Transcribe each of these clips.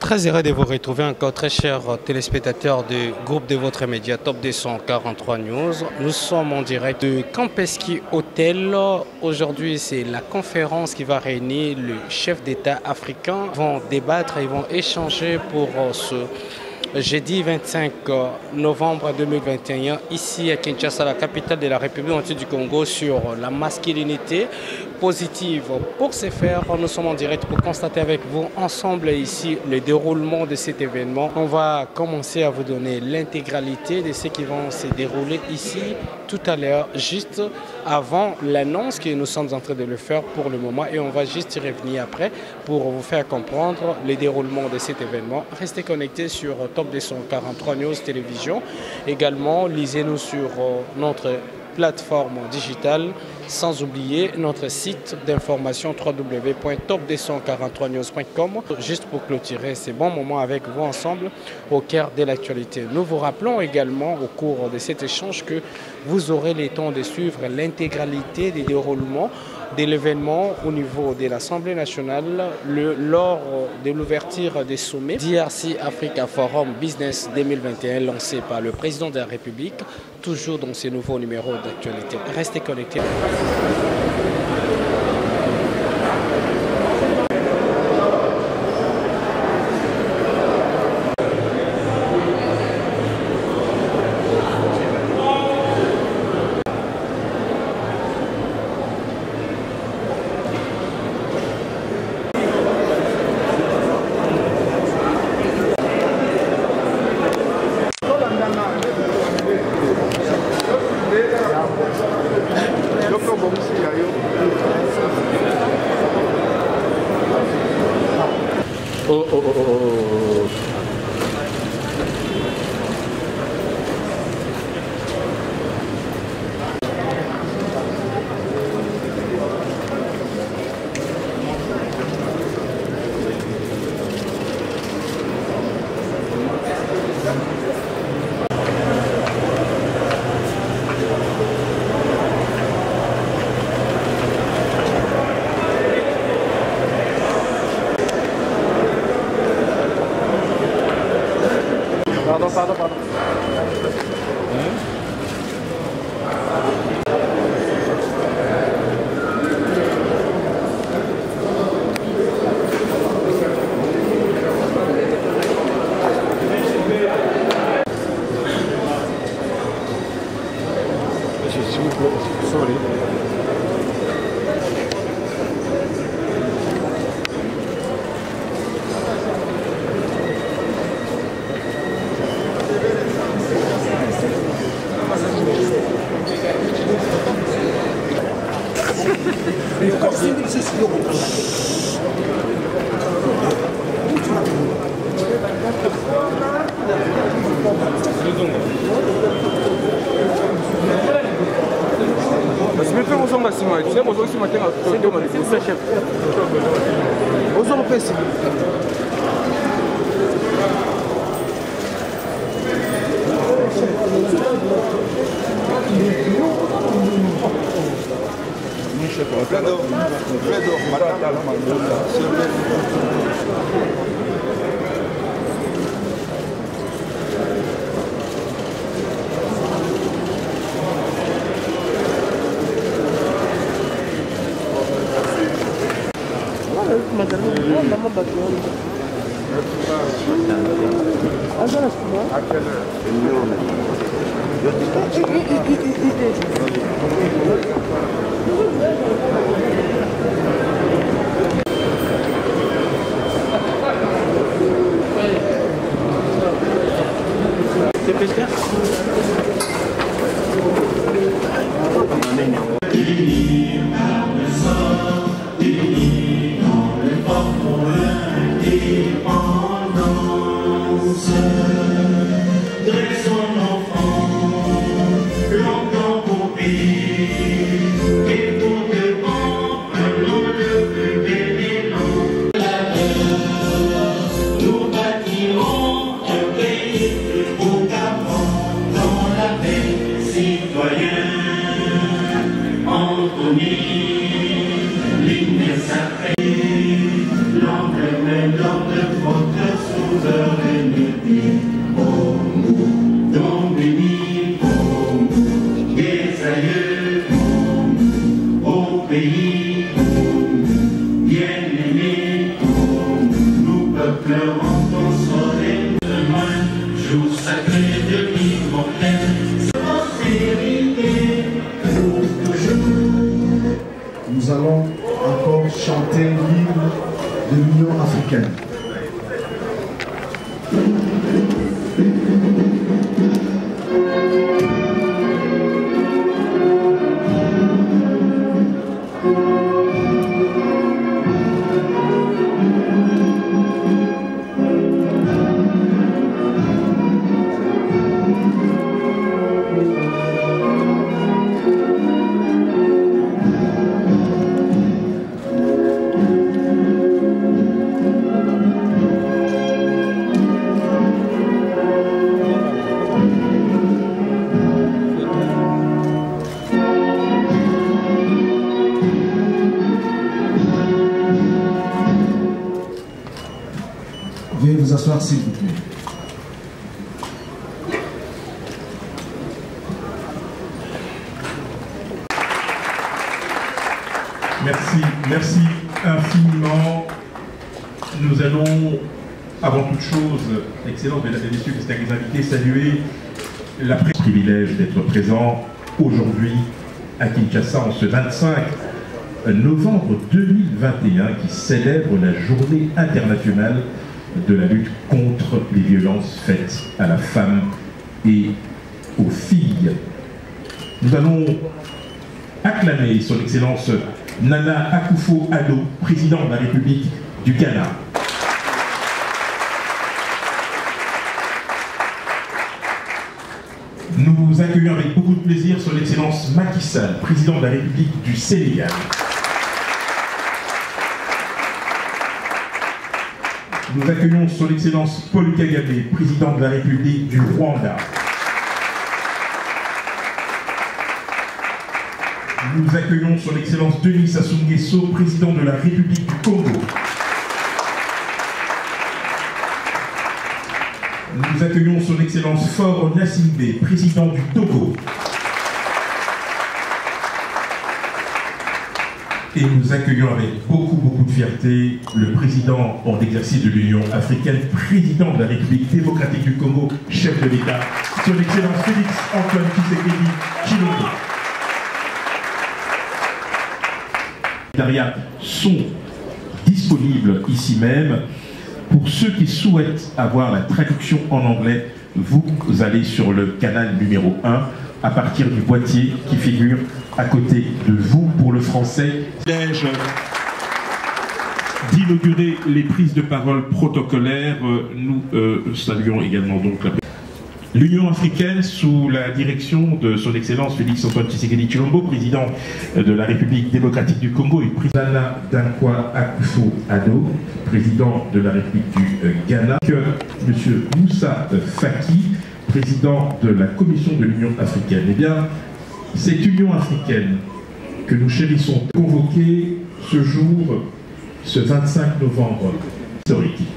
Très heureux de vous retrouver encore, très chers téléspectateurs du groupe de votre média Top 243 News. Nous sommes en direct de Campeski Hotel. Aujourd'hui, c'est la conférence qui va réunir le chef d'État africain. Ils vont débattre, ils vont échanger pour ce jeudi 25 novembre 2021, ici à Kinshasa, la capitale de la République du Congo, sur la masculinité positive. Pour ce faire, nous sommes en direct pour constater avec vous ensemble ici le déroulement de cet événement. On va commencer à vous donner l'intégralité de ce qui vont se dérouler ici tout à l'heure, juste avant l'annonce que nous sommes en train de le faire pour le moment, et on va juste y revenir après pour vous faire comprendre le déroulement de cet événement. Restez connectés sur Top 243 News Télévision. Également, lisez-nous sur notre plateforme digitale, sans oublier notre site d'information www.top243news.com. Juste pour clôturer ces bons moments avec vous ensemble au cœur de l'actualité. Nous vous rappelons également au cours de cet échange que vous aurez le temps de suivre l'intégralité des déroulements de l'événement au niveau de l'Assemblée nationale lors de l'ouverture des sommets DRC Africa Forum Business 2021 lancé par le président de la République, toujours dans ces nouveaux numéros d'actualité. Restez connectés. Pardon. Sorry. L'emblème de votre peuple rend ton soleil demain, jour sacré de l'Immortel, prospérité pour toujours. Nous allons encore chanter l'hymne de l'Union africaine. Veuillez vous asseoir s'il vous plaît. Merci infiniment. Nous allons, avant toute chose, Excellence, mesdames et messieurs, distingués invités, saluer le privilège d'être présent aujourd'hui à Kinshasa en ce 25 novembre 2021 qui célèbre la journée internationale de la lutte contre les violences faites à la femme et aux filles. Nous allons acclamer son Excellence Nana Akufo-Addo, président de la République du Ghana. Nous accueillons avec beaucoup de plaisir son Excellence Macky Sall, président de la République du Sénégal. Nous accueillons son Excellence Paul Kagame, président de la République du Rwanda. Nous accueillons son Excellence Denis Sassou Nguesso, président de la République du Congo. Nous accueillons son Excellence Faure Gnassingbé, président du Togo. Et nous accueillons avec beaucoup de fierté le président en exercice de l'Union africaine, président de la République démocratique du Congo, chef de l'État, son Excellence Félix Antoine Tshisekedi Tshilombo. Les secrétariats sont disponibles ici même. Pour ceux qui souhaitent avoir la traduction en anglais, vous allez sur le canal numéro 1 à partir du boîtier qui figure à côté de vous pour le français. D'inaugurer les prises de parole protocolaires, nous saluons également donc l'Union africaine sous la direction de son Excellence Félix Antoine Tshisekedi Tshilombo, président de la République démocratique du Congo, et Nana Dankwa Akufo-Addo, président de la République du Ghana, M. Moussa Faki, président de la Commission de l'Union africaine. Eh bien, cette Union africaine que nous chérissons, convoquée ce jour, ce 25 novembre, historique,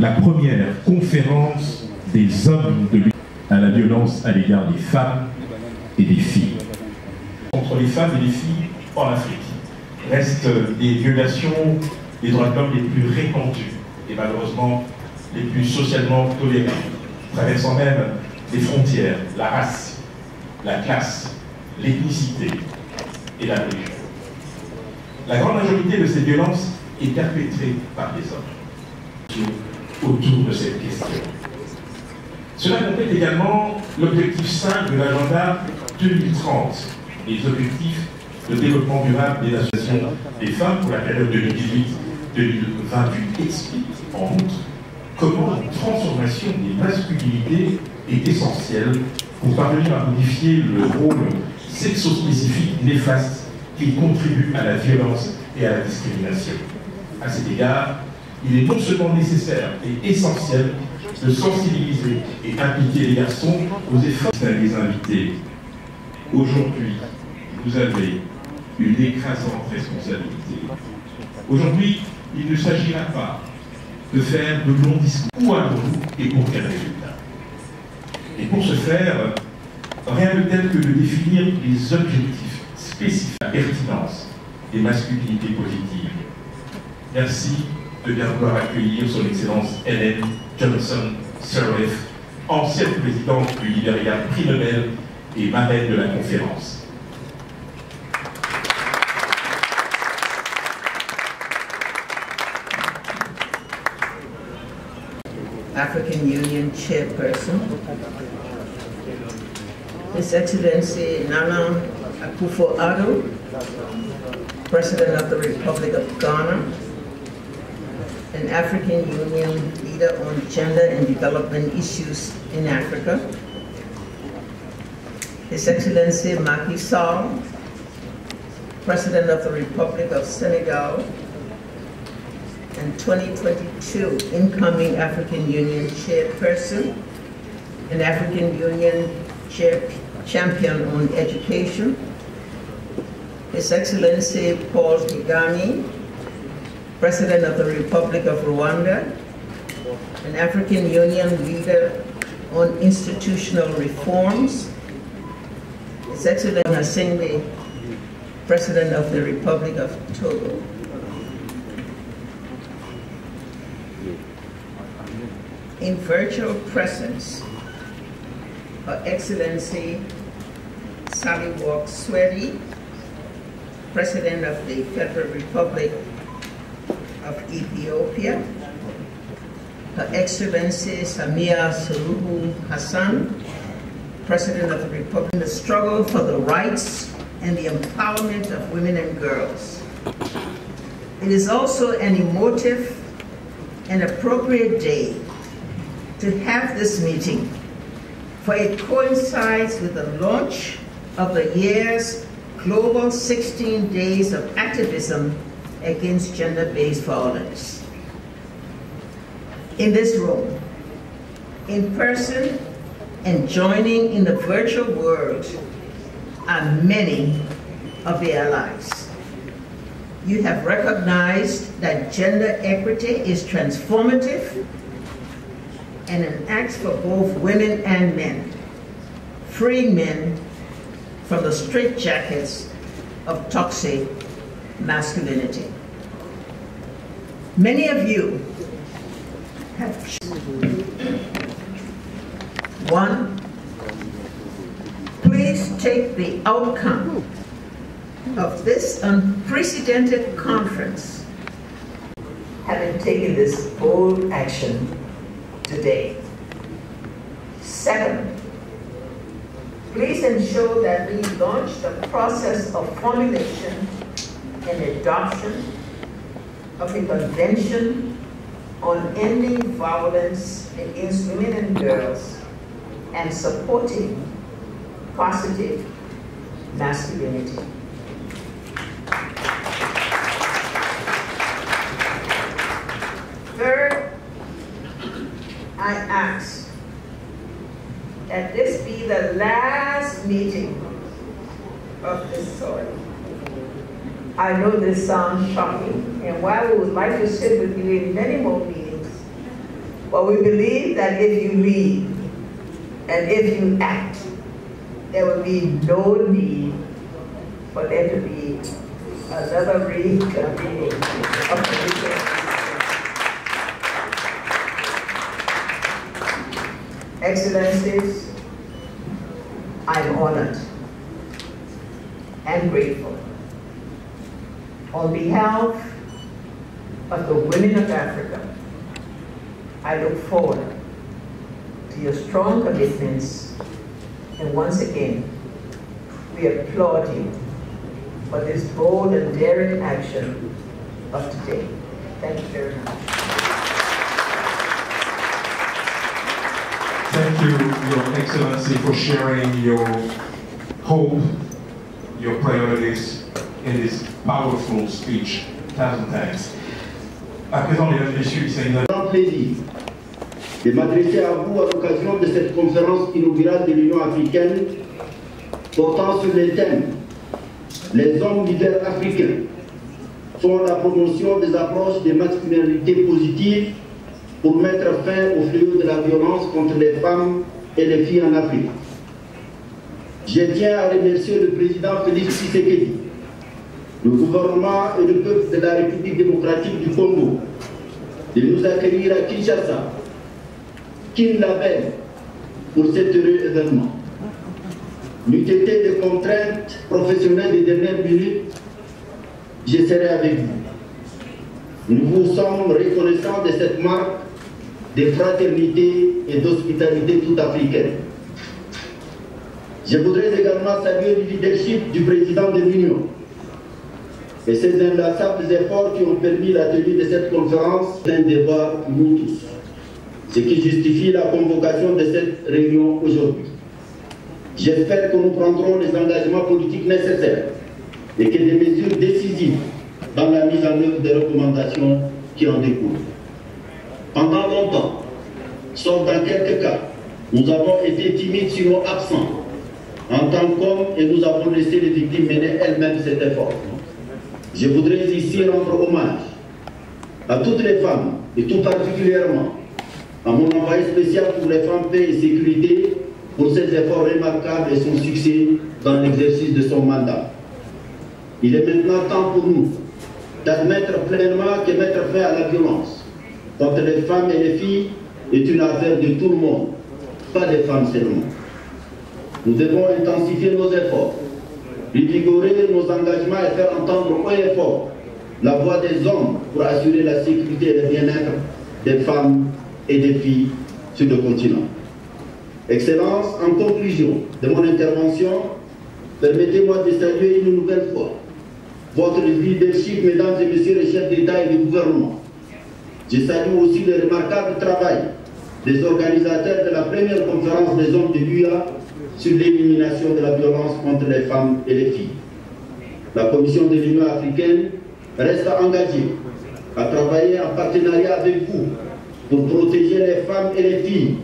la première conférence des hommes de lutte à la violence à l'égard des femmes et des filles. Contre les femmes et les filles en Afrique restent des violations des droits de l'homme les plus répandues et malheureusement les plus socialement tolérées, traversant même les frontières, la race, la classe, l'ethnicité et la religion. La grande majorité de ces violences est perpétrée par des hommes autour de cette question. Cela complète également l'objectif 5 de l'agenda 2030, les objectifs de développement durable des associations des femmes pour la période 2018-2028 explique en outre comment une transformation des masculinités est essentielle pour parvenir à modifier le rôle sexospécifique néfaste qui contribue à la violence et à la discrimination. À cet égard, il est non seulement nécessaire et essentiel de sensibiliser et impliquer les garçons aux efforts des invités. Aujourd'hui, vous avez une écrasante responsabilité. Aujourd'hui, il ne s'agira pas de faire de longs discours. Où allons-nous et pour quel résultat? Et pour ce faire, rien de tel que de définir les objectifs spécifiques à la pertinence des masculinités positives. Merci de bien vouloir accueillir son Excellence Ellen Johnson Sirleaf, ancienne présidente du Libéria, prix Nobel et marraine de la conférence. African Union Chairperson, His Excellency Nana Akufo-Addo, President of the Republic of Ghana, an African Union leader on gender and development issues in Africa, His Excellency Macky Sall, President of the Republic of Senegal, and 2022 incoming African Union Chairperson and African Union Champion on Education, His Excellency Paul Kagame, President of the Republic of Rwanda, an African Union leader on institutional reforms, His Excellency Gnassingbé, President of the Republic of Togo. In virtual presence, Her Excellency Sahle-Work Zewde, President of the Federal Republic of Ethiopia, Her Excellency Samia Suluhu Hassan, President of the Republic, in the struggle for the rights and the empowerment of women and girls. It is also an emotive and appropriate day to have this meeting, for it coincides with the launch of the year's Global 16 Days of Activism Against Gender-Based Violence. In this room, in person and joining in the virtual world are many of the allies. You have recognized that gender equity is transformative and an act for both women and men, freeing men from the straitjackets of toxic masculinity. Many of you have one, please take the outcome of this unprecedented conference, having taken this bold action today. Second, please ensure that we launch the process of formulation and adoption of a convention on ending violence against women and girls and supporting positive masculinity. Third, I ask that this be the last meeting of this sort. I know this sounds shocking, and while we would like to sit with you in many more meetings, but we believe that if you lead and if you act, there will be no need for there to be another reconvening of the meeting. Excellencies, I'm honored and grateful. On behalf of the women of Africa, I look forward to your strong commitments, and once again, we applaud you for this bold and daring action of today. Thank you very much. Thank you, Your Excellency, for sharing your hope, your priorities in this powerful speech. Thousand thanks. À présent, mesdames et messieurs, c'est un grand plaisir de m'adresser à vous à l'occasion de cette conférence inaugurale de l'Union africaine portant sur les thèmes les hommes leaders africains sont la promotion des approches de masculinité positive pour mettre fin au fléau de la violence contre les femmes et les filles en Afrique. Je tiens à remercier le président Félix Tshisekedi, le gouvernement et le peuple de la République démocratique du Congo de nous accueillir à Kinshasa, Kin Label, pour cet heureux événement. N'eût été des contraintes professionnelles des dernières minutes, je serai avec vous. Nous vous sommes reconnaissants de cette marque de fraternité et d'hospitalité tout africaine. Je voudrais également saluer le leadership du président de l'Union et ses inlassables efforts qui ont permis la tenue de cette conférence d'un débat pour nous tous, ce qui justifie la convocation de cette réunion aujourd'hui. J'espère que nous prendrons les engagements politiques nécessaires et que des mesures décisives dans la mise en œuvre des recommandations qui en découlent. Pendant longtemps, sauf dans quelques cas, nous avons été timides sinon absents en tant qu'hommes et nous avons laissé les victimes mener elles-mêmes cet effort. Je voudrais ici rendre hommage à toutes les femmes et tout particulièrement à mon envoyé spécial pour les femmes, paix et sécurité pour ses efforts remarquables et son succès dans l'exercice de son mandat. Il est maintenant temps pour nous d'admettre pleinement que mettre fin à la violence contre les femmes et les filles est une affaire de tout le monde, pas des femmes seulement. Nous devons intensifier nos efforts, revigorer nos engagements et faire entendre haut et fort la voix des hommes pour assurer la sécurité et le bien-être des femmes et des filles sur le continent. Excellence, en conclusion de mon intervention, permettez-moi de saluer une nouvelle fois votre leadership, mesdames et messieurs les chefs d'État et de gouvernement. Je salue aussi le remarquable travail des organisateurs de la première conférence des hommes de l'UA sur l'élimination de la violence contre les femmes et les filles. La Commission de l'Union africaine reste engagée à travailler en partenariat avec vous pour protéger les femmes et les filles,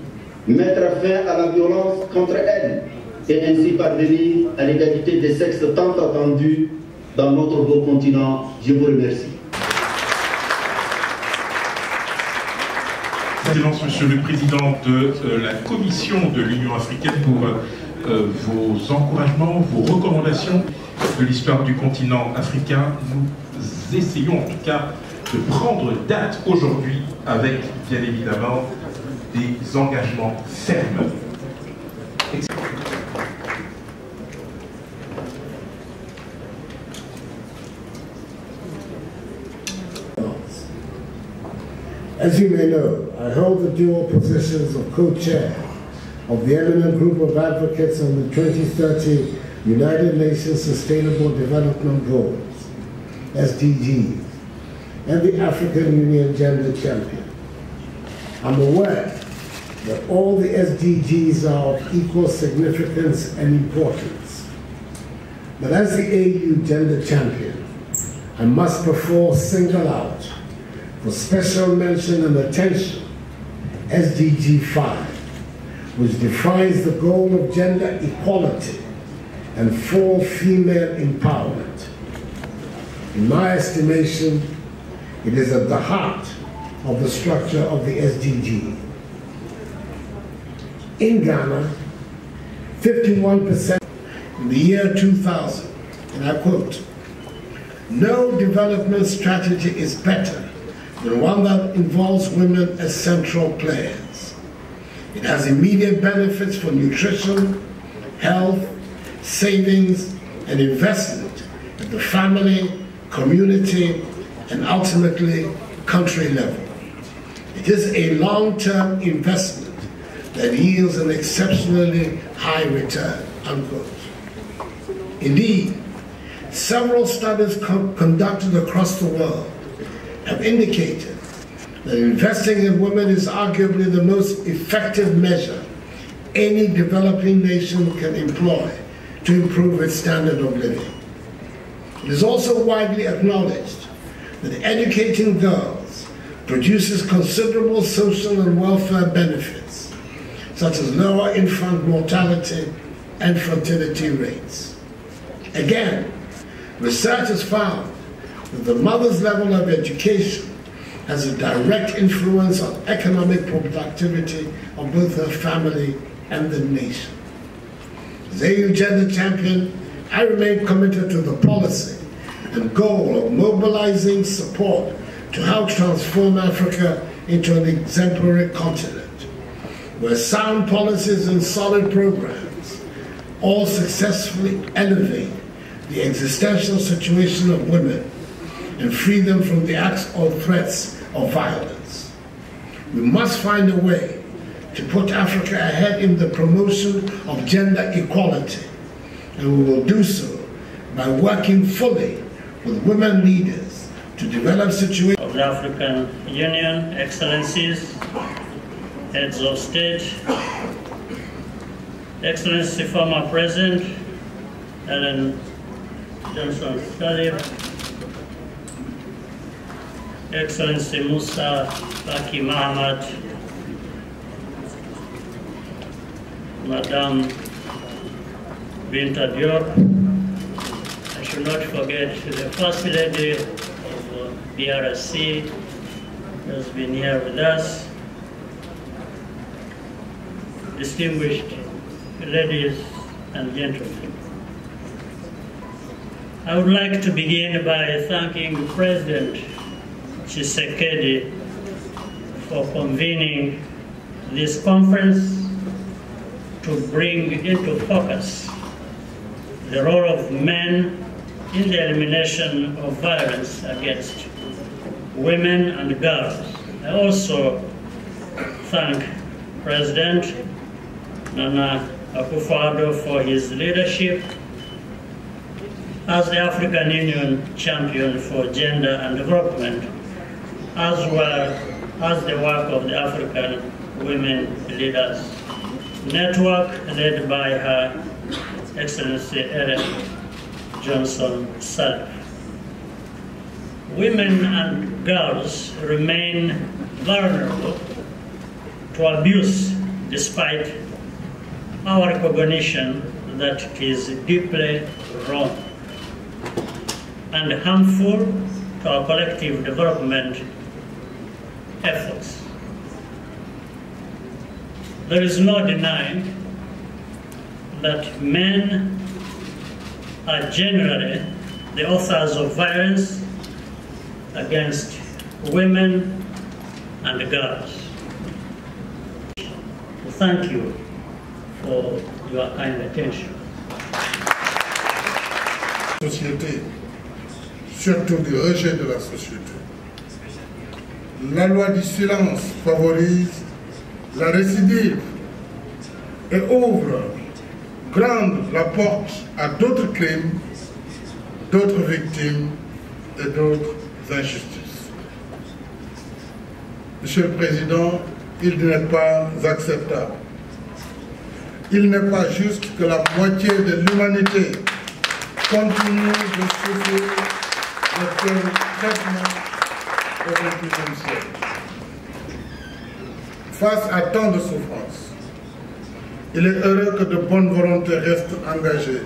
mettre fin à la violence contre elles et ainsi parvenir à l'égalité des sexes tant attendue dans notre beau continent. Je vous remercie. Excellence, Monsieur le Président de la Commission de l'Union africaine, pour vos encouragements, vos recommandations de l'histoire du continent africain. Nous essayons en tout cas de prendre date aujourd'hui avec, bien évidemment, des engagements fermes. As you may know, I hold the dual positions of co-chair of the eminent group of advocates on the 2030 United Nations Sustainable Development Goals, SDGs, and the African Union Gender Champion. I'm aware that all the SDGs are of equal significance and importance. But as the AU Gender Champion, I must perforce single out for special mention and attention SDG 5, which defines the goal of gender equality and full female empowerment. In my estimation, it is at the heart of the structure of the SDG. In Ghana, 51% in the year 2000, and I quote, "No development strategy is better than one that involves women as central players. It has immediate benefits for nutrition, health, savings, and investment at the family, community, and ultimately country level. It is a long-term investment that yields an exceptionally high return," unquote. Indeed, several studies conducted across the world have indicated that investing in women is arguably the most effective measure any developing nation can employ to improve its standard of living. It is also widely acknowledged that educating girls produces considerable social and welfare benefits, such as lower infant mortality and fertility rates. Again, research has found that the mother's level of education has a direct influence on economic productivity of both her family and the nation. As AU Gender Champion, I remain committed to the policy and goal of mobilizing support to help transform Africa into an exemplary continent, where sound policies and solid programs all successfully elevate the existential situation of women and free them from the acts or threats of violence. We must find a way to put Africa ahead in the promotion of gender equality, and we will do so by working fully with women leaders to develop situations of the African Union, Excellencies, Heads of State, Excellency former President Ellen Johnson Sirleaf, Excellency Musa Faki Mahamat, Madame Binta Diop. I should not forget the First Lady of BRC, who has been here with us, distinguished ladies and gentlemen. I would like to begin by thanking President Tshisekedi for convening this conference to bring into focus the role of men in the elimination of violence against women and girls. I also thank President Nana Akufo-Addo for his leadership as the African Union champion for gender and development, as well as the work of the African Women Leaders Network, led by Her Excellency Ellen Johnson Sirleaf. Women and girls remain vulnerable to abuse despite our recognition that it is deeply wrong and harmful to our collective development efforts. There is no denying that men are generally the authors of violence against women and girls. Thank you for your kind attention. Société, surtout du rejet de la société. La loi du silence favorise la récidive et ouvre grande la porte à d'autres crimes, d'autres victimes et d'autres injustices. Monsieur le Président, il n'est pas acceptable. Il n'est pas juste que la moitié de l'humanité continue de subir de tels traitements au XXIe siècle. Face à tant de souffrances, il est heureux que de bonnes volontés restent engagées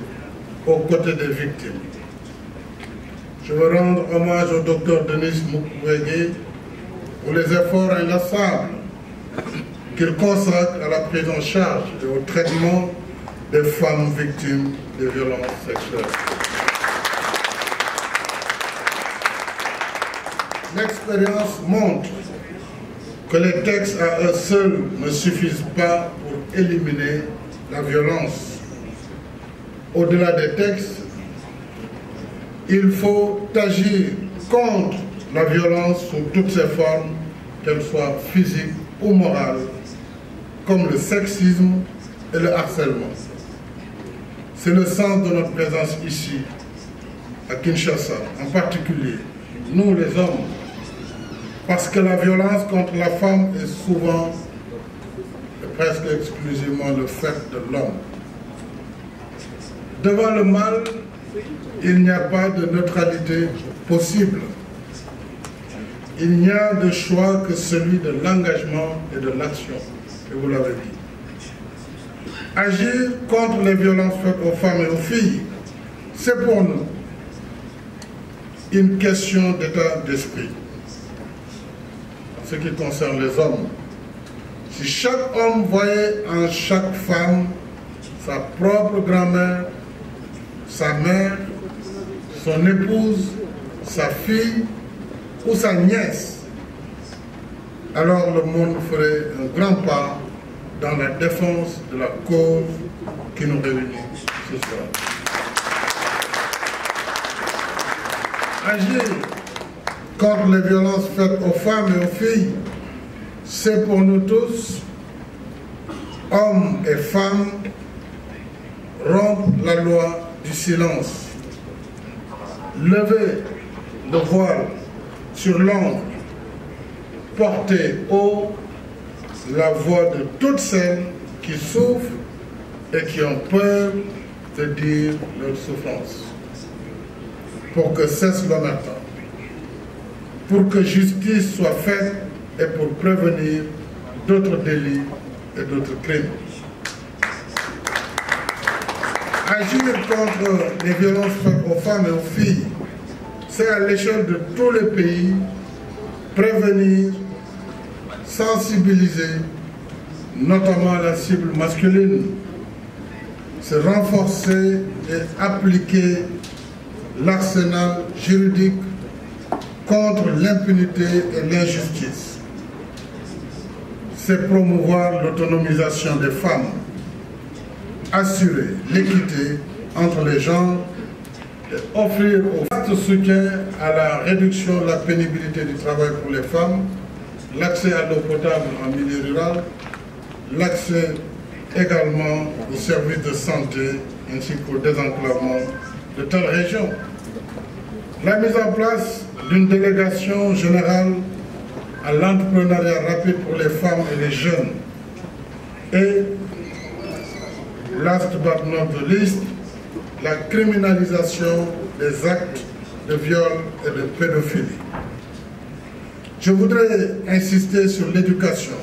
aux côtés des victimes. Je veux rendre hommage au Dr Denis Mukwege pour les efforts inlassables qu'il consacre à la prise en charge et au traitement des femmes victimes de violences sexuelles. L'expérience montre que les textes à eux seuls ne suffisent pas pour éliminer la violence. Au-delà des textes, il faut agir contre la violence sous toutes ses formes, qu'elles soient physiques ou morales, comme le sexisme et le harcèlement. C'est le sens de notre présence ici, à Kinshasa, en particulier, nous les hommes, parce que la violence contre la femme est souvent et presque exclusivement le fait de l'homme. Devant le mal, il n'y a pas de neutralité possible. Il n'y a de choix que celui de l'engagement et de l'action, et vous l'avez dit. Agir contre les violences faites aux femmes et aux filles, c'est pour nous une question d'état d'esprit. En ce qui concerne les hommes, si chaque homme voyait en chaque femme sa propre grand-mère, sa mère, son épouse, sa fille, ou sa nièce, alors le monde ferait un grand pas dans la défense de la cause qui nous réunit ce soir. Agir contre les violences faites aux femmes et aux filles, c'est pour nous tous, hommes et femmes, rompre la loi du silence, lever le voile sur l'ombre, porter haut la voix de toutes celles qui souffrent et qui ont peur de dire leur souffrance, pour que cesse l'omerta, pour que justice soit faite et pour prévenir d'autres délits et d'autres crimes. Agir contre les violences faites aux femmes et aux filles, c'est à l'échelle de tous les pays prévenir, sensibiliser, notamment la cible masculine, c'est renforcer et appliquer l'arsenal juridique contre l'impunité et l'injustice. C'est promouvoir l'autonomisation des femmes, assurer l'équité entre les genres et offrir au vaste soutien à la réduction de la pénibilité du travail pour les femmes, l'accès à l'eau potable en milieu rural, l'accès également aux services de santé ainsi qu'au désenclavement de telles régions. La mise en place d'une délégation générale à l'entrepreneuriat rapide pour les femmes et les jeunes. Et, last but not the least, la criminalisation des actes de viol et de pédophilie. Je voudrais insister sur l'éducation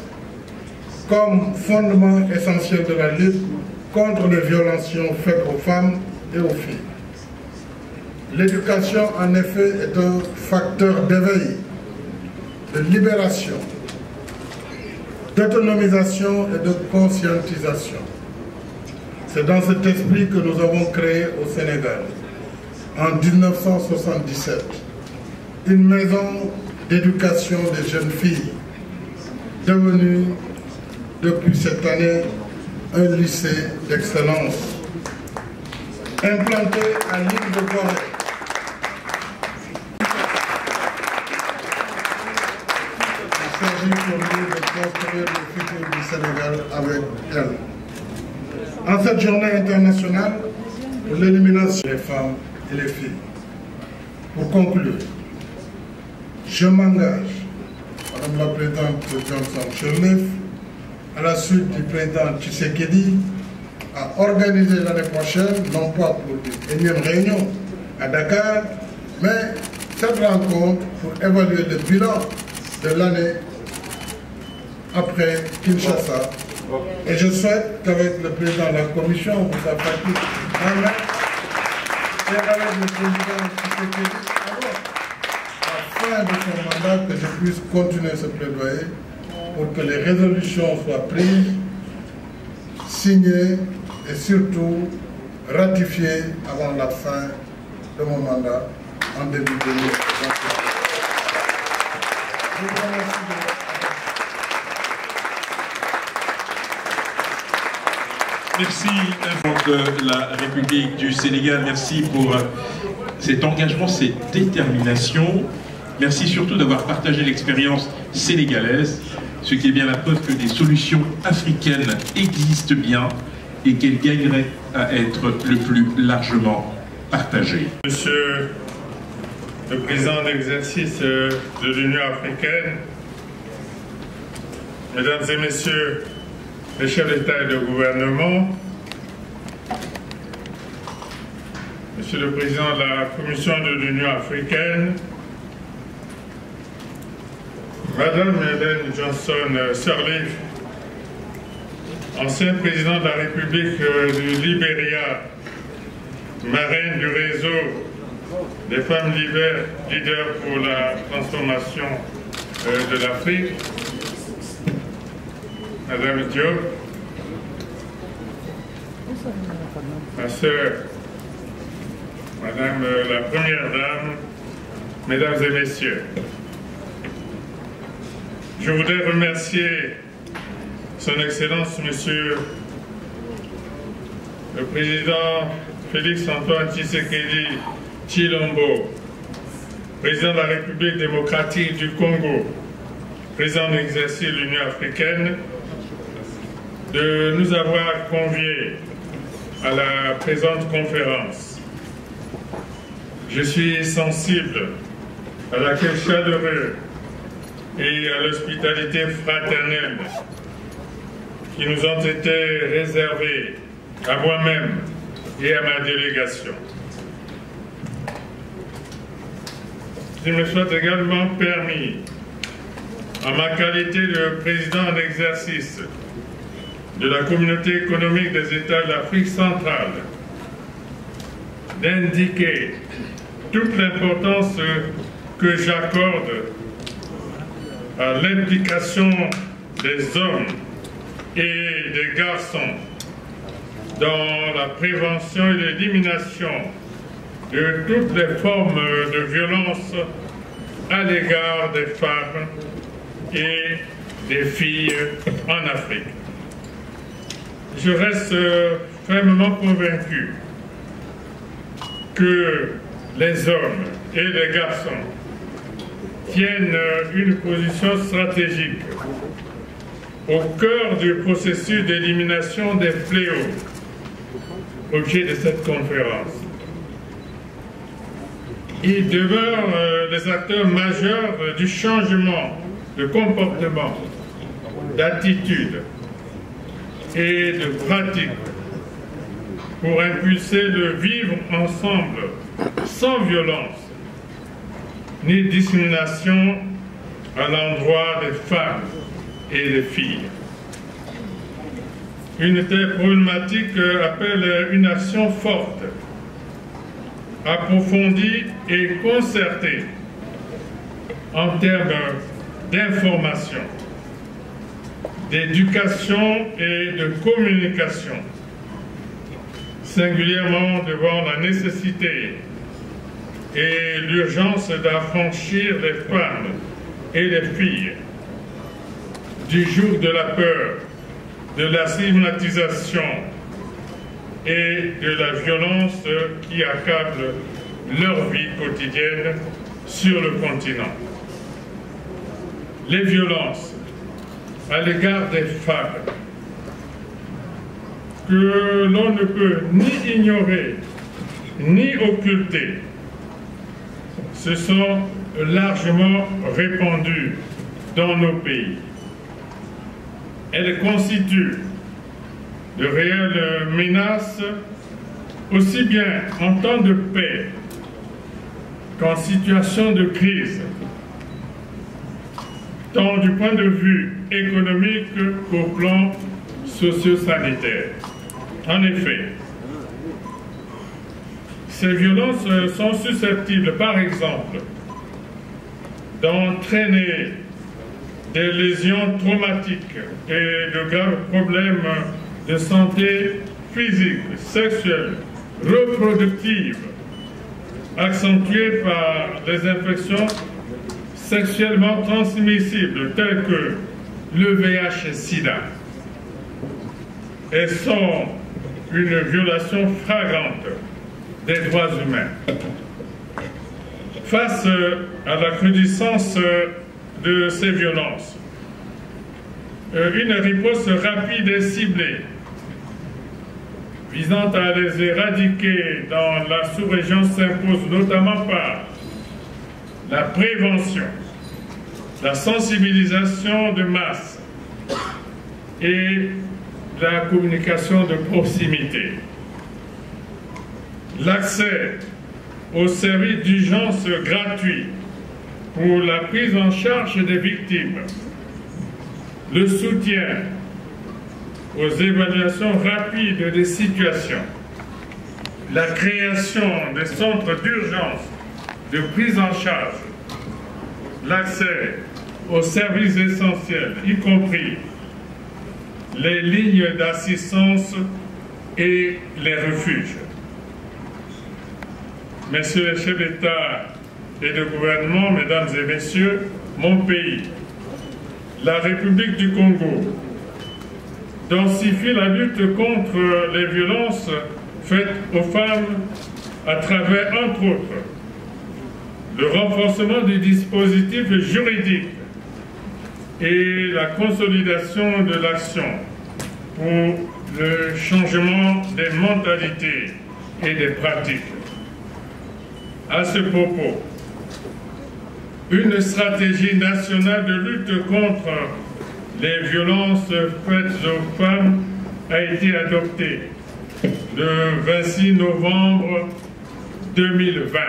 comme fondement essentiel de la lutte contre les violations faites aux femmes et aux filles. L'éducation, en effet, est un facteur d'éveil, de libération, d'autonomisation et de conscientisation. C'est dans cet esprit que nous avons créé au Sénégal, en 1977, une maison d'éducation des jeunes filles, devenue depuis cette année un lycée d'excellence, implanté à l'île de Gorée. Il s'agit pour nous de construire le futur du Sénégal avec elle. En cette journée internationale pour l'élimination des femmes et les filles, pour conclure, je m'engage, Madame la Présidente Johnson-Sirleaf, à la suite du président Tshisekedi, à organiser l'année prochaine, non pas pour une énième réunion à Dakar, mais cette rencontre pour évaluer le bilan de l'année après Kinshasa. Et je souhaite qu'avec le président de la Commission, vous apportiez en main, et avec le président Tshisekedi, à la fin de son mandat, que je puisse continuer ce plaidoyer pour que les résolutions soient prises, signées et surtout ratifiées avant la fin de mon mandat en début de 2021. Je vous remercie de Merci, de la République du Sénégal. Merci pour cet engagement, cette détermination. Merci surtout d'avoir partagé l'expérience sénégalaise, ce qui est bien la preuve que des solutions africaines existent bien et qu'elles gagneraient à être le plus largement partagées. Monsieur le président d'exercice de l'Union africaine, mesdames et messieurs les chefs d'État et de gouvernement, monsieur le président de la Commission de l'Union africaine, Madame Ellen Johnson-Sirleaf, ancien président de la République du Libéria, marraine du réseau des femmes leaders pour la transformation de l'Afrique, Madame Diop, ma sœur, Madame la Première Dame, Mesdames et Messieurs, Je voudrais remercier Son Excellence, Monsieur le Président Félix-Antoine Tshisekedi Tshilombo, Président de la République démocratique du Congo, Président en exercice de l'Union africaine, de nous avoir conviés à la présente conférence. Je suis sensible à l'accueil chaleureux et à l'hospitalité fraternelle qui nous ont été réservés à moi-même et à ma délégation. Il me soit également permis, en ma qualité de président en exercice de la Communauté économique des États de l'Afrique centrale, d'indiquer toute l'importance que j'accorde à l'implication des hommes et des garçons dans la prévention et l'élimination de toutes les formes de violence à l'égard des femmes et des filles en Afrique. Je reste fermement convaincu que les hommes et les garçons tiennent une position stratégique au cœur du processus d'élimination des fléaux, objet de cette conférence. Ils demeurent les acteurs majeurs du changement de comportement, d'attitude et de pratique pour impulser le vivre ensemble sans violence ni discrimination à l'endroit des femmes et des filles. Une telle problématique appelle une action forte, approfondie et concertée en termes d'information, d'éducation et de communication, singulièrement devant la nécessité et l'urgence d'affranchir les femmes et les filles du joug de la peur, de la stigmatisation et de la violence qui accable leur vie quotidienne sur le continent. Les violences à l'égard des femmes que l'on ne peut ni ignorer ni occulter, se sont largement répandues dans nos pays. Elles constituent de réelles menaces aussi bien en temps de paix qu'en situation de crise, tant du point de vue économique qu'au plan socio-sanitaire. En effet, ces violences sont susceptibles, par exemple, d'entraîner des lésions traumatiques et de graves problèmes de santé physique, sexuelle, reproductive, accentués par des infections sexuellement transmissibles telles que le VIH et SIDA. Elles sont une violation flagrante des droits humains. Face à la recrudescence de ces violences, une riposte rapide et ciblée visant à les éradiquer dans la sous-région s'impose notamment par la prévention, la sensibilisation de masse et la communication de proximité. L'accès aux services d'urgence gratuits pour la prise en charge des victimes, le soutien aux évaluations rapides des situations, la création des centres d'urgence de prise en charge, l'accès aux services essentiels, y compris les lignes d'assistance et les refuges. Messieurs les chefs d'État et de gouvernement, mesdames et messieurs, mon pays, la République du Congo, densifier la lutte contre les violences faites aux femmes à travers, entre autres, le renforcement des dispositifs juridiques et la consolidation de l'action pour le changement des mentalités et des pratiques. À ce propos, une stratégie nationale de lutte contre les violences faites aux femmes a été adoptée le 26 novembre 2020.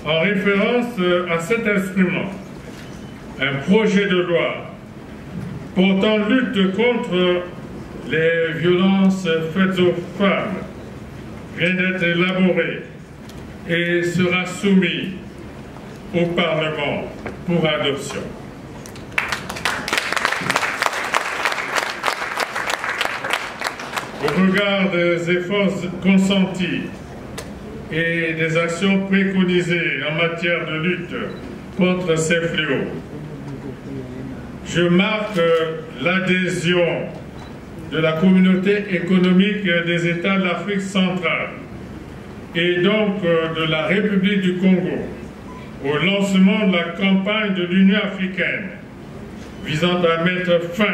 En référence à cet instrument, un projet de loi portant lutte contre les violences faites aux femmes vient d'être élaboré et sera soumis au Parlement pour adoption. Au regard des efforts consentis et des actions préconisées en matière de lutte contre ces fléaux, je marque l'adhésion de la communauté économique des États de l'Afrique centrale et donc de la République du Congo au lancement de la campagne de l'Union africaine visant à mettre fin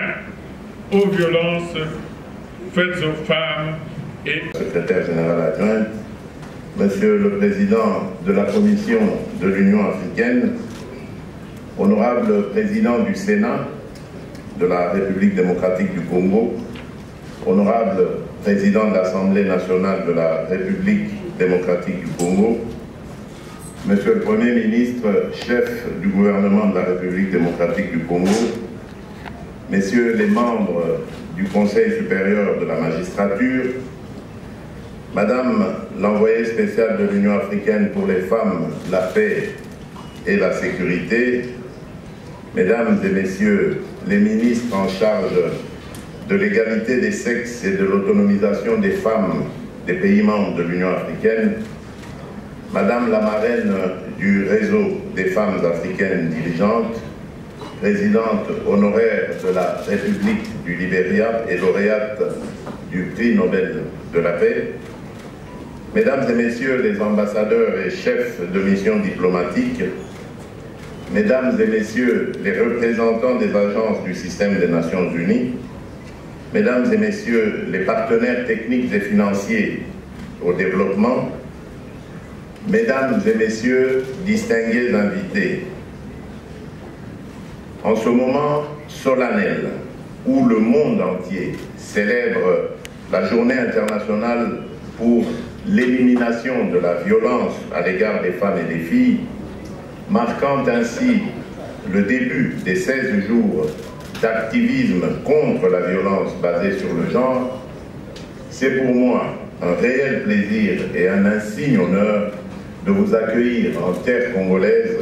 aux violences faites aux femmes et... Secrétaire général adjoint, Monsieur le Président de la Commission de l'Union africaine, Honorable Président du Sénat de la République démocratique du Congo, Honorable Président de l'Assemblée nationale de la République démocratique du Congo, Monsieur le Premier ministre, chef du gouvernement de la République démocratique du Congo, Messieurs les membres du Conseil supérieur de la magistrature, Madame l'envoyée spéciale de l'Union africaine pour les femmes, la paix et la sécurité, Mesdames et Messieurs les ministres en charge de l'égalité des sexes et de l'autonomisation des femmes des pays membres de l'Union africaine, Madame la marraine du réseau des femmes africaines dirigeantes, présidente honoraire de la République du Libéria et lauréate du prix Nobel de la paix, Mesdames et Messieurs les ambassadeurs et chefs de mission diplomatique, Mesdames et Messieurs les représentants des agences du système des Nations Unies, Mesdames et Messieurs les partenaires techniques et financiers au développement, Mesdames et Messieurs, distingués invités, en ce moment solennel où le monde entier célèbre la Journée internationale pour l'élimination de la violence à l'égard des femmes et des filles, marquant ainsi le début des 16 jours d'activisme contre la violence basée sur le genre, c'est pour moi un réel plaisir et un insigne honneur de vous accueillir en terre congolaise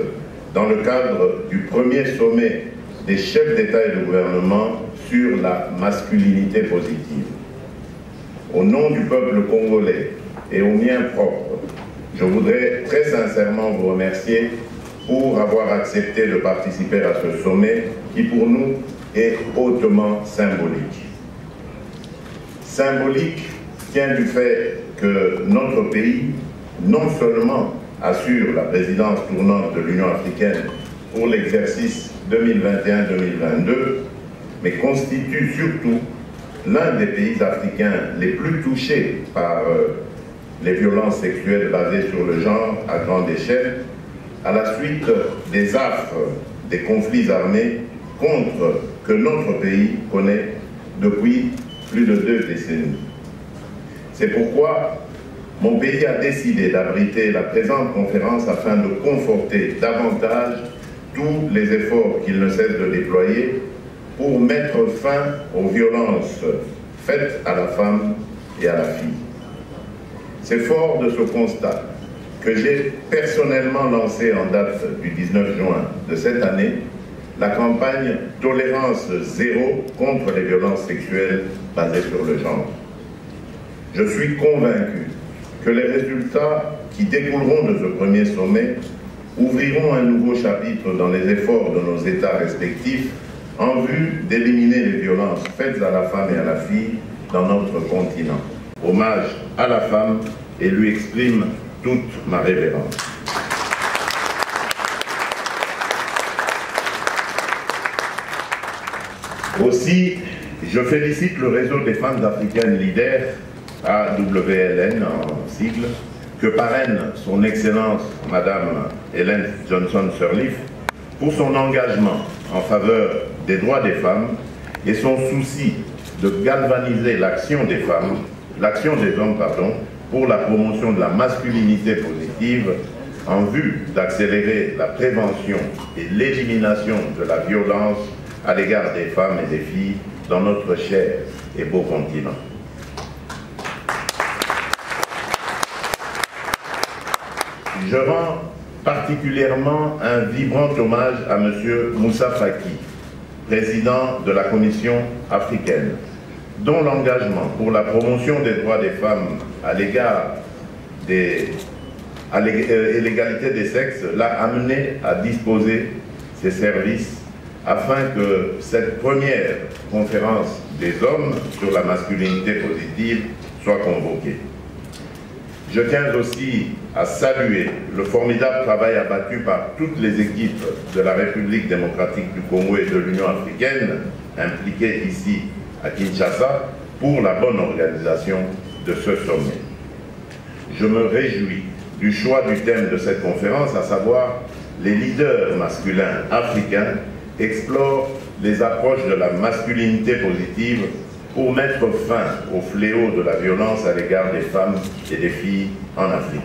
dans le cadre du premier sommet des chefs d'État et de gouvernement sur la masculinité positive. Au nom du peuple congolais et au mien propre, je voudrais très sincèrement vous remercier pour avoir accepté de participer à ce sommet qui pour nous est hautement symbolique. Symbolique tient du fait que notre pays non seulement assure la présidence tournante de l'Union africaine pour l'exercice 2021-2022, mais constitue surtout l'un des pays africains les plus touchés par les violences sexuelles basées sur le genre à grande échelle, à la suite des affres des conflits armés que notre pays connaît depuis plus de 2 décennies. C'est pourquoi mon pays a décidé d'abriter la présente conférence afin de conforter davantage tous les efforts qu'il ne cesse de déployer pour mettre fin aux violences faites à la femme et à la fille. C'est fort de ce constat que j'ai personnellement lancé en date du 19 juin de cette année la campagne « Tolérance zéro contre les violences sexuelles basées sur le genre ». Je suis convaincu que les résultats qui découleront de ce premier sommet ouvriront un nouveau chapitre dans les efforts de nos États respectifs en vue d'éliminer les violences faites à la femme et à la fille dans notre continent. Hommage à la femme et lui exprime toute ma révérence. Aussi, je félicite le réseau des femmes africaines leaders, AWLN en sigle, que parraine son Excellence Madame Ellen Johnson Sirleaf pour son engagement en faveur des droits des femmes et son souci de galvaniser l'action des femmes, l'action des hommes, pour la promotion de la masculinité positive en vue d'accélérer la prévention et l'élimination de la violence à l'égard des femmes et des filles dans notre cher et beau continent. Je rends particulièrement un vibrant hommage à M. Moussa Faki, président de la Commission africaine, dont l'engagement pour la promotion des droits des femmes à l'égard et l'égalité des sexes l'a amené à disposer ses services afin que cette première conférence des hommes sur la masculinité positive soit convoquée. Je tiens aussi à saluer le formidable travail abattu par toutes les équipes de la République démocratique du Congo et de l'Union africaine impliquées ici à Kinshasa pour la bonne organisation de ce sommet. Je me réjouis du choix du thème de cette conférence, à savoir les leaders masculins africains explorent les approches de la masculinité positive pour mettre fin au fléau de la violence à l'égard des femmes et des filles en Afrique.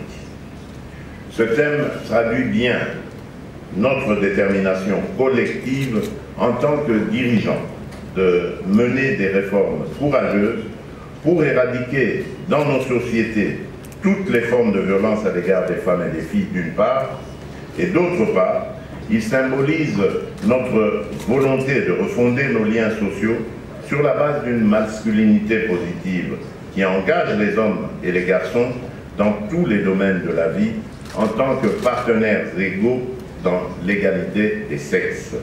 Ce thème traduit bien notre détermination collective en tant que dirigeants de mener des réformes courageuses pour éradiquer dans nos sociétés toutes les formes de violence à l'égard des femmes et des filles d'une part, et d'autre part, il symbolise notre volonté de refonder nos liens sociaux sur la base d'une masculinité positive qui engage les hommes et les garçons dans tous les domaines de la vie en tant que partenaires égaux dans l'égalité des sexes.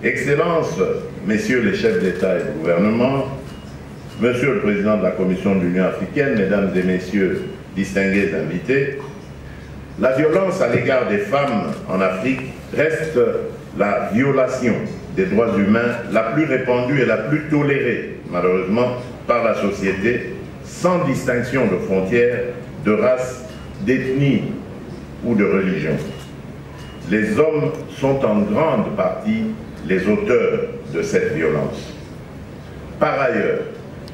Excellences, messieurs les chefs d'État et de gouvernement, monsieur le président de la Commission de l'Union africaine, mesdames et messieurs distingués invités, la violence à l'égard des femmes en Afrique reste la violation des droits humains la plus répandue et la plus tolérée, malheureusement, par la société, sans distinction de frontières, de race, d'ethnie ou de religion. Les hommes sont en grande partie les auteurs de cette violence. Par ailleurs,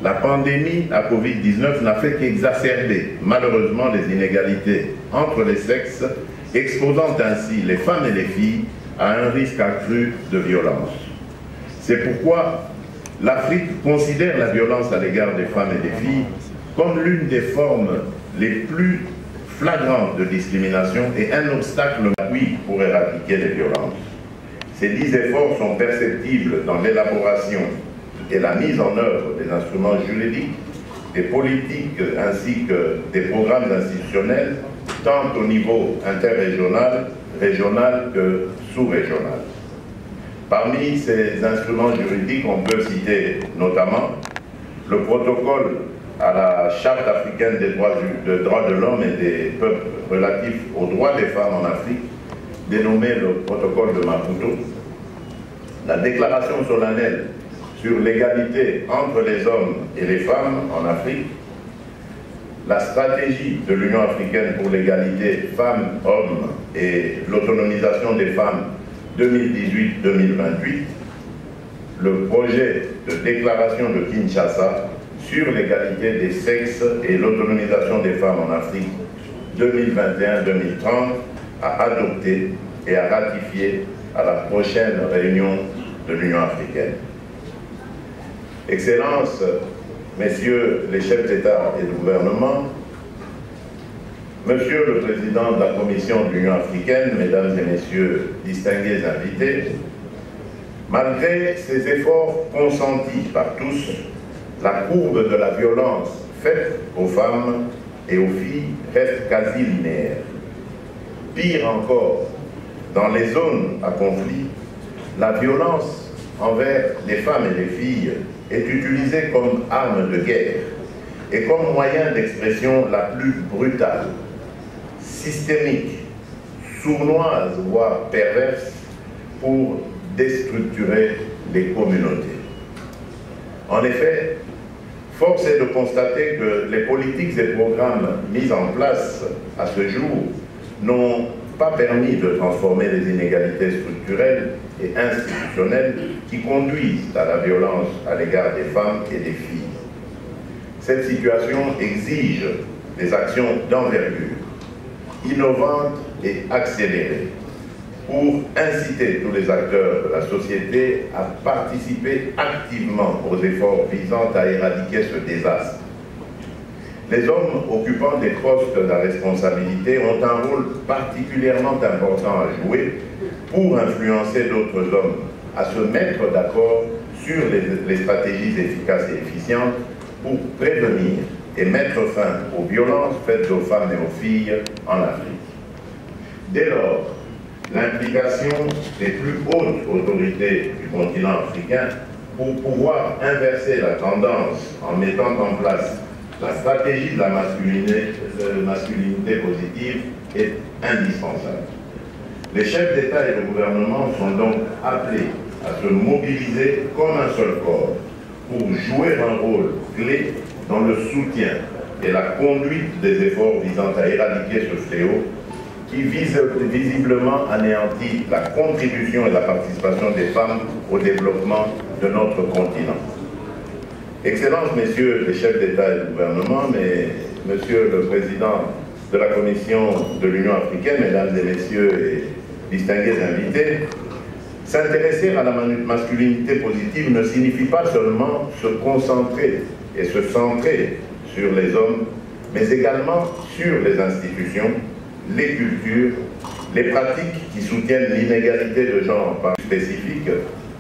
la pandémie à Covid-19 n'a fait qu'exacerber malheureusement les inégalités entre les sexes, exposant ainsi les femmes et les filles à un risque accru de violence. C'est pourquoi l'Afrique considère la violence à l'égard des femmes et des filles comme l'une des formes les plus flagrantes de discrimination et un obstacle appui pour éradiquer les violences. Ces 10 efforts sont perceptibles dans l'élaboration et la mise en œuvre des instruments juridiques, des politiques ainsi que des programmes institutionnels, tant au niveau interrégional, régional que sous-régional. Parmi ces instruments juridiques, on peut citer notamment le protocole à la Charte africaine des droits de l'homme et des peuples relatifs aux droits des femmes en Afrique, dénommé le protocole de Maputo, la déclaration solennelle sur l'égalité entre les hommes et les femmes en Afrique, la stratégie de l'Union africaine pour l'égalité femmes-hommes et l'autonomisation des femmes 2018-2028, le projet de déclaration de Kinshasa sur l'égalité des sexes et l'autonomisation des femmes en Afrique 2021-2030 à adopter et à ratifier à la prochaine réunion de l'Union africaine. Excellences, messieurs les chefs d'État et de gouvernement, monsieur le président de la Commission de l'Union africaine, mesdames et messieurs distingués invités, malgré ces efforts consentis par tous, la courbe de la violence faite aux femmes et aux filles reste quasi linéaire. Pire encore, dans les zones à conflit, la violence envers les femmes et les filles est utilisée comme arme de guerre et comme moyen d'expression la plus brutale, systémique, sournoise, voire perverse, pour déstructurer les communautés. En effet, force est de constater que les politiques et programmes mis en place à ce jour n'ont pas permis de transformer les inégalités structurelles et institutionnelles qui conduisent à la violence à l'égard des femmes et des filles. Cette situation exige des actions d'envergure, innovantes et accélérées, pour inciter tous les acteurs de la société à participer activement aux efforts visant à éradiquer ce désastre. Les hommes occupant des postes à responsabilité ont un rôle particulièrement important à jouer pour influencer d'autres hommes à se mettre d'accord sur les stratégies efficaces et efficientes pour prévenir et mettre fin aux violences faites aux femmes et aux filles en Afrique. Dès lors, l'implication des plus hautes autorités du continent africain pour pouvoir inverser la tendance en mettant en place la stratégie de la masculinité positive est indispensable. Les chefs d'État et de gouvernement sont donc appelés à se mobiliser comme un seul corps pour jouer un rôle clé dans le soutien et la conduite des efforts visant à éradiquer ce fléau qui visiblement anéantit la contribution et la participation des femmes au développement de notre continent. Excellences, messieurs les chefs d'État et de gouvernement, mais monsieur le président de la Commission de l'Union africaine, mesdames et messieurs et distingués invités, s'intéresser à la masculinité positive ne signifie pas seulement se concentrer et se centrer sur les hommes, mais également sur les institutions, les cultures, les pratiques qui soutiennent l'inégalité de genre par spécifique.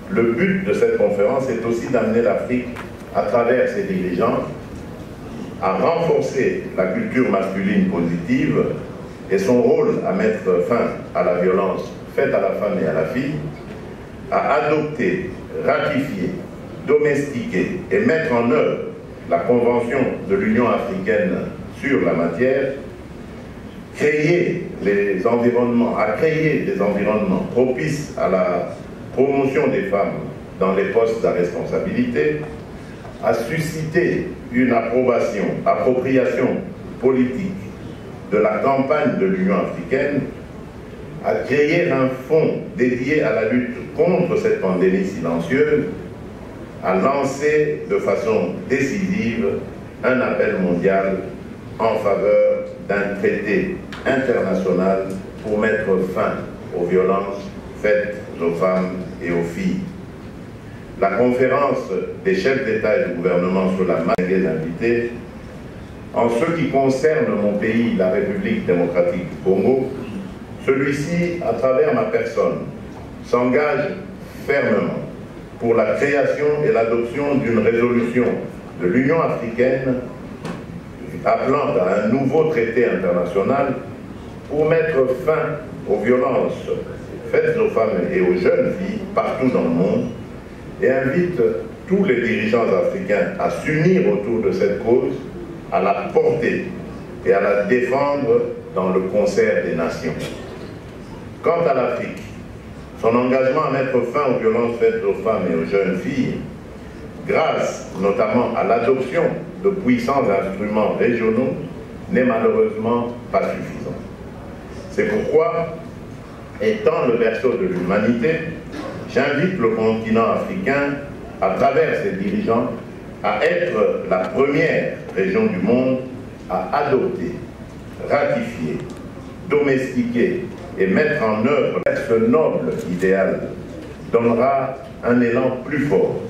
Le but de cette conférence est aussi d'amener l'Afrique, à travers ses dirigeants, à renforcer la culture masculine positive et son rôle à mettre fin à la violence faite à la femme et à la fille, à adopter, ratifier, domestiquer et mettre en œuvre la Convention de l'Union africaine sur la matière, à créer des environnements propices à la promotion des femmes dans les postes à responsabilité, à susciter une appropriation politique de la campagne de l'Union africaine, à créer un fonds dédié à la lutte contre cette pandémie silencieuse, à lancer de façon décisive un appel mondial en faveur d'un traité international pour mettre fin aux violences faites aux femmes et aux filles. La conférence des chefs d'État et de gouvernement sur la masculinité des invités, en ce qui concerne mon pays, la République démocratique du Congo, celui-ci, à travers ma personne, s'engage fermement pour la création et l'adoption d'une résolution de l'Union africaine appelant à un nouveau traité international pour mettre fin aux violences faites aux femmes et aux jeunes filles partout dans le monde et invite tous les dirigeants africains à s'unir autour de cette cause, à la porter et à la défendre dans le concert des nations. Quant à l'Afrique, son engagement à mettre fin aux violences faites aux femmes et aux jeunes filles, grâce notamment à l'adoption de puissants instruments régionaux, n'est malheureusement pas suffisant. C'est pourquoi, étant le berceau de l'humanité, j'invite le continent africain, à travers ses dirigeants, à être la première région du monde à adopter, ratifier, domestiquer et mettre en œuvre ce noble idéal donnera un élan plus fort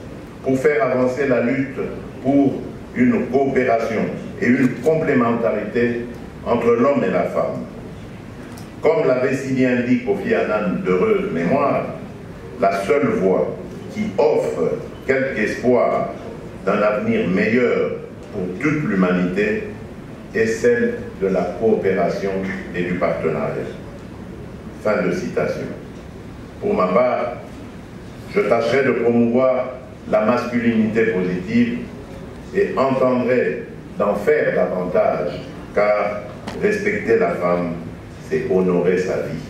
pour faire avancer la lutte pour une coopération et une complémentarité entre l'homme et la femme. Comme l'avait si bien dit Kofi Annan d'heureuse mémoire, la seule voie qui offre quelque espoir d'un avenir meilleur pour toute l'humanité est celle de la coopération et du partenariat. Fin de citation. Pour ma part, je tâcherai de promouvoir la masculinité positive et entendrai d'en faire davantage, car respecter la femme, c'est honorer sa vie.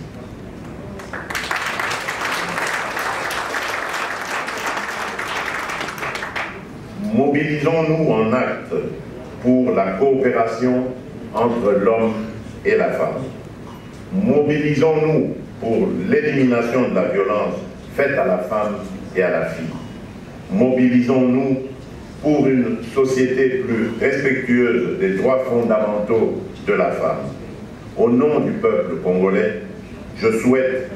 Mobilisons-nous en actes pour la coopération entre l'homme et la femme. Mobilisons-nous pour l'élimination de la violence faite à la femme et à la fille. Mobilisons-nous pour une société plus respectueuse des droits fondamentaux de la femme. Au nom du peuple congolais, je souhaite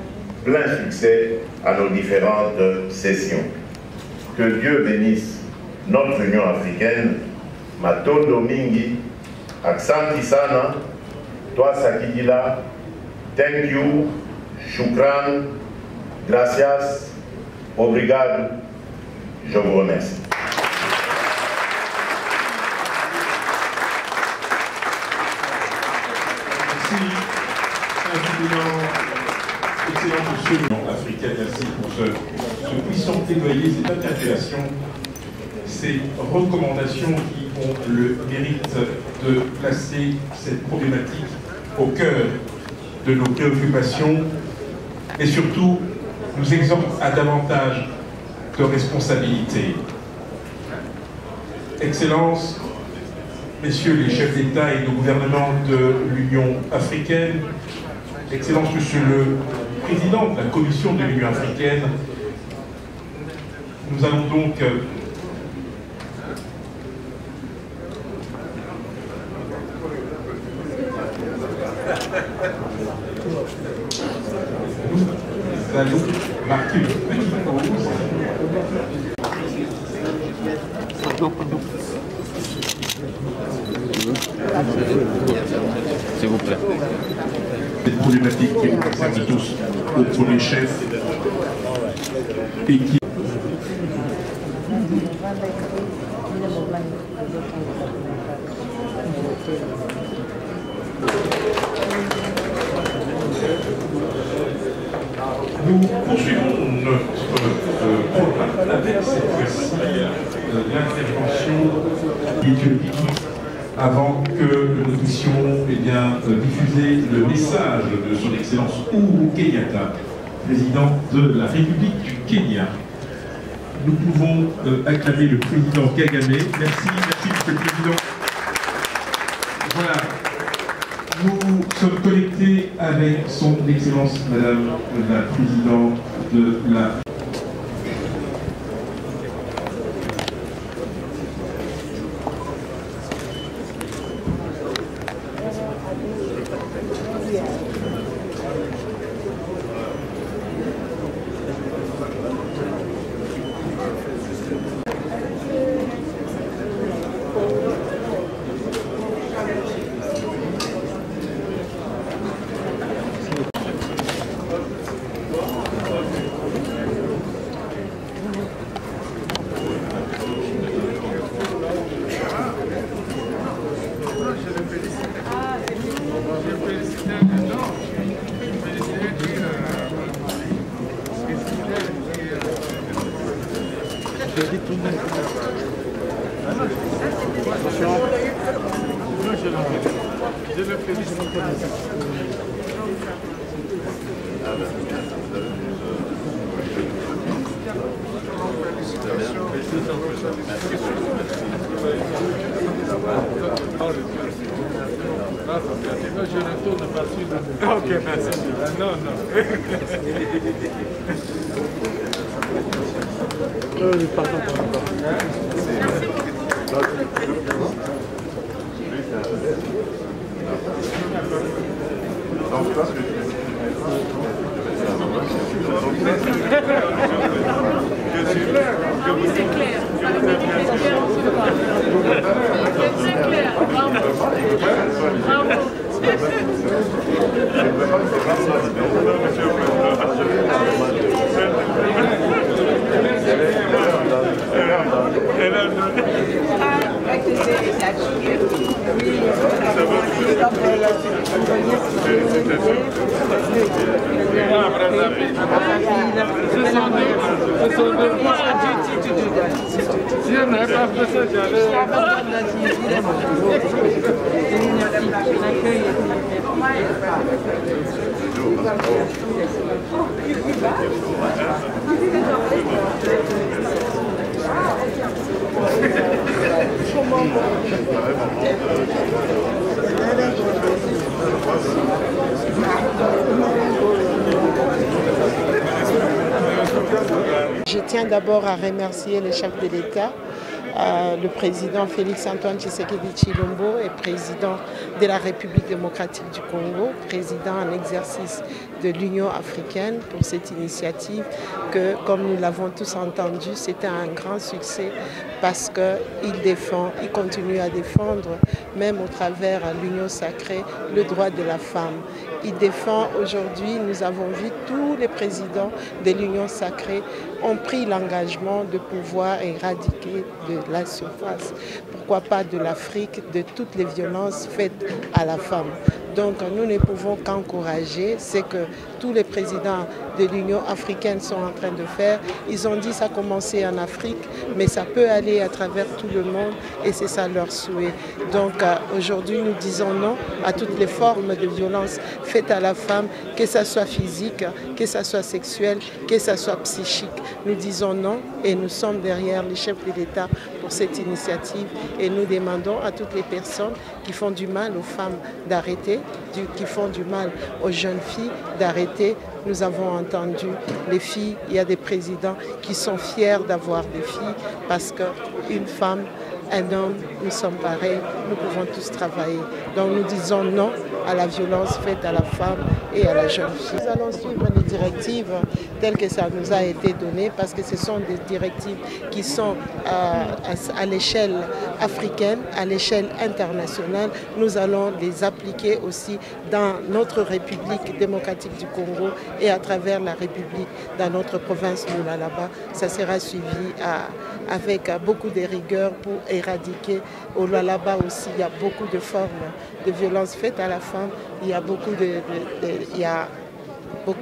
plein succès à nos différentes sessions. Que Dieu bénisse notre Union africaine. Matondo mingi, aksanti sana, toi sakidila, thank you, shukran, gracias, obrigado, je vous remercie. Excellent monsieur l'Union africaine, merci pour ce puissant plaidoyer, cette interpellation, ces recommandations qui ont le mérite de placer cette problématique au cœur de nos préoccupations et surtout nous exhortent à davantage de responsabilité. Excellences, messieurs les chefs d'État et de gouvernement de l'Union africaine, Excellences, monsieur le président de la Commission de l'Union africaine, nous allons donc marquer une petite pause. S'il vous plaît. Cette problématique qui nous concerne tous au premier chef et qui nous poursuivons notre programme avec cette fois-ci l'intervention d'Éthiopie avant que nous puissions diffuser le message de son Excellence Uhuru Kenyatta, président de la République du Kenya. Nous pouvons acclamer le président Kagame. Merci, monsieur le président. Voilà. Nous sommes connectés avec son Excellence, Madame la Présidente de la... Ok, merci. Non, non. I'd like to say it's actually Je tiens d'abord à remercier le chef de l'État, le président Félix-Antoine Tshisekedi Tshilombo est président de la République démocratique du Congo, président en exercice de l'Union africaine pour cette initiative que, comme nous l'avons tous entendu, c'était un grand succès parce qu'il continue à défendre, même au travers l'Union sacrée, le droit de la femme. Il défend aujourd'hui, nous avons vu tous les présidents de l'Union sacrée ont pris l'engagement de pouvoir éradiquer de la surface, pourquoi pas de l'Afrique, de toutes les violences faites à la femme. Donc nous ne pouvons qu'encourager ce que tous les présidents de l'Union africaine sont en train de faire. Ils ont dit ça a commencé en Afrique, mais ça peut aller à travers tout le monde et c'est ça leur souhait. Donc aujourd'hui nous disons non à toutes les formes de violence faites à la femme, que ça soit physique, que ça soit sexuel, que ça soit psychique. Nous disons non et nous sommes derrière les chefs de l'État pour cette initiative et nous demandons à toutes les personnes qui font du mal aux femmes d'arrêter, qui font du mal aux jeunes filles d'arrêter. Nous avons entendu les filles, il y a des présidents qui sont fiers d'avoir des filles parce qu'une femme, un homme, nous sommes pareils, nous pouvons tous travailler. Donc nous disons non à la violence faite à la femme et à la jeune fille. Nous allons suivre les directives telles que ça nous a été donné parce que ce sont des directives qui sont à l'échelle africaine, à l'échelle internationale. Nous allons les appliquer aussi dans notre République démocratique du Congo et à travers la République dans notre province de Lualaba. Ça sera suivi avec beaucoup de rigueur pour éradiquer. Au Lualaba aussi, il y a beaucoup de formes de violences faites à la femme. Il y a beaucoup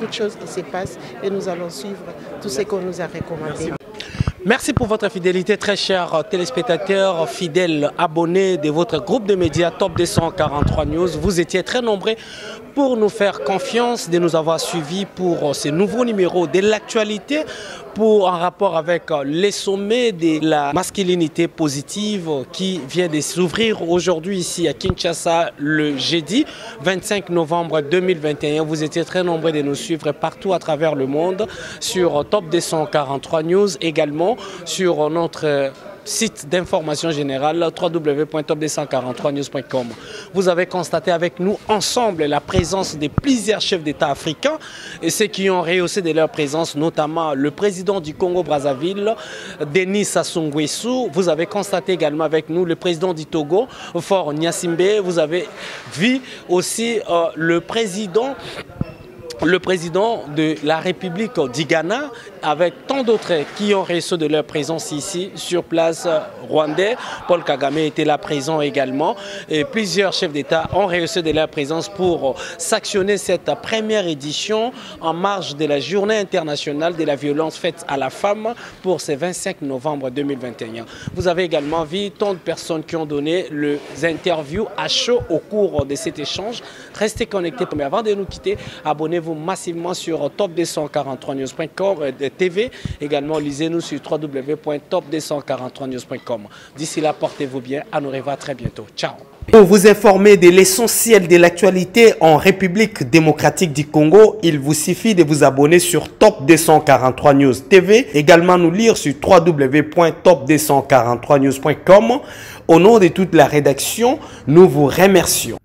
de choses qui se passent et nous allons suivre tout ce qu'on nous a recommandé. Merci pour votre fidélité, très chers téléspectateurs, fidèles abonnés de votre groupe de médias Top 243 News. Vous étiez très nombreux pour nous faire confiance, de nous avoir suivis pour ce nouveau numéro de l'actualité en rapport avec les sommets de la masculinité positive qui vient de s'ouvrir aujourd'hui ici à Kinshasa le jeudi 25 novembre 2021. Vous étiez très nombreux de nous suivre partout à travers le monde sur Top 243 News, également sur notre site d'information générale www.top243news.com. Vous avez constaté avec nous ensemble la présence de plusieurs chefs d'État africains et ceux qui ont rehaussé de leur présence, notamment le président du Congo-Brazzaville, Denis Sassou Nguesso. Vous avez constaté également avec nous le président du Togo, Faure Gnassingbé. Vous avez vu aussi le président de la République du Ghana, avec tant d'autres qui ont reçu de leur présence ici sur place rwandais. Paul Kagame était là présent également. Et plusieurs chefs d'État ont reçu de leur présence pour sanctionner cette première édition en marge de la Journée internationale de la violence faite à la femme pour ce 25 novembre 2021. Vous avez également vu tant de personnes qui ont donné les interviews à chaud au cours de cet échange. Restez connectés. Mais avant de nous quitter, abonnez-vous massivement sur top243news.com TV. Également, lisez-nous sur www.top243news.com. D'ici là, portez-vous bien. À nous revoir très bientôt. Ciao. Pour vous informer de l'essentiel de l'actualité en République démocratique du Congo, il vous suffit de vous abonner sur Top 243 News TV. Également nous lire sur www.top243news.com. Au nom de toute la rédaction, nous vous remercions.